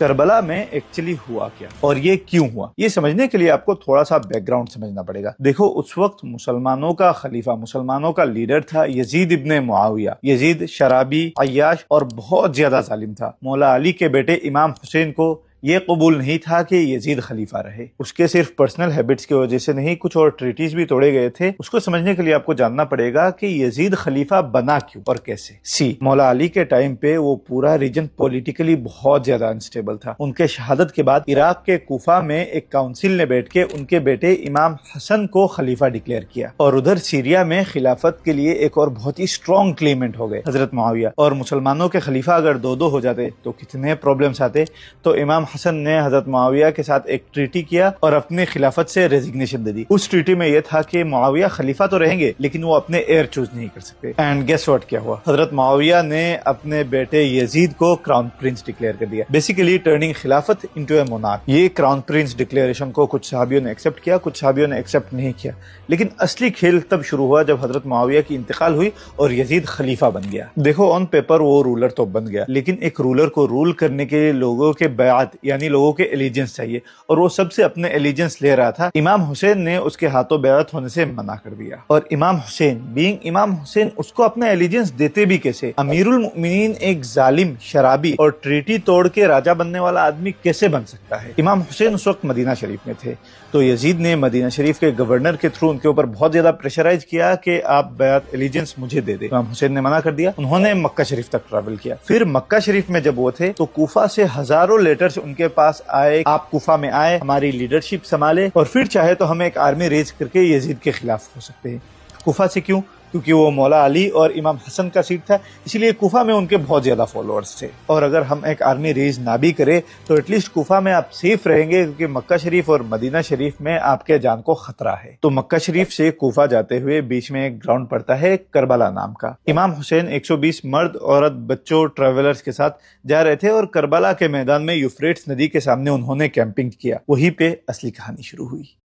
کربلا میں ایکچولی ہوا کیا اور یہ کیوں ہوا، یہ سمجھنے کے لیے آپ کو تھوڑا سا بیک گراؤنڈ سمجھنا پڑے گا۔ دیکھو، اس وقت مسلمانوں کا خلیفہ، مسلمانوں کا لیڈر تھا یزید ابن معاویہ۔ یزید شرابی، عیاش اور بہت زیادہ ظالم تھا۔ مولا علی کے بیٹے امام حسین کو یہ قبول نہیں تھا کہ یزید خلیفہ رہے۔ اس کے صرف پرسنل ہیبٹس کی وجہ سے نہیں، کچھ اور ٹریٹیز بھی توڑے گئے تھے۔ اس کو سمجھنے کے لیے آپ کو جاننا پڑے گا کہ یزید خلیفہ بنا کیوں اور کیسے۔ مولا علی کے ٹائم پہ وہ پورا ریجن پولیٹیکلی بہت زیادہ انسٹیبل تھا۔ ان کے شہادت کے بعد عراق کے کوفہ میں ایک کاؤنسل نے بیٹھ کے ان کے بیٹے امام حسن کو خلیفہ ڈکلیئر کیا، اور ادھر سیریا میں خلافت کے لیے ایک اور بہت ہی اسٹرانگ کلیمنٹ ہو گئے، حضرت معاویہ۔ اور مسلمانوں کے خلیفہ اگر دو ہو جاتے تو کتنے پرابلمس آتے۔ تو امام حسن نے حضرت معاویہ کے ساتھ ایک ٹریٹی کیا اور اپنی خلافت سے ریزگنیشن دے دی۔ اس ٹریٹی میں یہ تھا کہ معاویہ خلیفہ تو رہیں گے لیکن وہ اپنے ایئر چوز نہیں کر سکتے۔ اینڈ گیس واٹ کیا ہوا، حضرت معاویہ نے اپنے بیٹے یزید کو کراؤن پرنس ڈکلیئر کر دیا، بیسیکلی ٹرننگ خلافت انٹو اے مونارک۔ یہ کراؤن پرنس ڈکلیریشن کو کچھ صحابیوں نے ایکسپٹ کیا، کچھ صحابیوں نے ایکسپٹ نہیں کیا، لیکن اصلی کھیل تب شروع ہوا جب حضرت معاویہ کی انتقال ہوئی اور یزید خلیفہ بن گیا۔ دیکھو، آن پیپر وہ رولر تو بن گیا، لیکن ایک رولر کو رول کرنے کے لیے لوگوں کے بیعت یعنی لوگوں کے ایلیجنس چاہیے، اور وہ سب سے اپنے ایلیجنس لے رہا تھا۔ امام حسین نے اس کے ہاتھوں بیعت ہونے سے منع کر دیا، اور امام حسین بینگ امام حسین اس کو اپنا ایلیجنس دیتے بھی کیسے؟ امیر المؤمنین ایک ظالم، شرابی اور ٹریٹی توڑ کے راجہ بننے والا آدمی کیسے بن سکتا ہے؟ امام حسین اس وقت مدینہ شریف میں تھے، تو یزید نے مدینہ شریف کے گورنر کے تھرو ان کے اوپر بہت زیادہ پریشرائز کیا کہ آپ بیعت ایلیجنس مجھے دے دیں۔ امام حسین نے منع کر دیا۔ انہوں نے مکہ شریف تک ٹریول کیا۔ پھر مکہ شریف میں جب وہ تھے تو کوفہ سے ہزاروں لیٹرز ان کے پاس آئے، آپ کوفہ میں آئے، ہماری لیڈرشپ سنبھالے، اور پھر چاہے تو ہم ایک آرمی ریز کر کے یزید کے خلاف ہو سکتے ہیں۔ کوفہ سے کیوں؟ کیونکہ وہ مولا علی اور امام حسن کا سیٹ تھا، اسی لیے کوفہ میں ان کے بہت زیادہ فالوورز تھے۔ اور اگر ہم ایک آرمی ریز نہ بھی کرے تو ایٹ لیسٹ کوفہ میں آپ سیف رہیں گے، کیونکہ مکہ شریف اور مدینہ شریف میں آپ کے جان کو خطرہ ہے۔ تو مکہ شریف سے کوفہ جاتے ہوئے بیچ میں ایک گراؤنڈ پڑتا ہے کربلا نام کا۔ امام حسین 120 مرد، عورت، بچوں، ٹریولرز کے ساتھ جا رہے تھے، اور کربلا کے میدان میں یوفریٹس ندی کے سامنے انہوں نے کیمپنگ کیا۔ وہیں پہ اصلی کہانی شروع ہوئی۔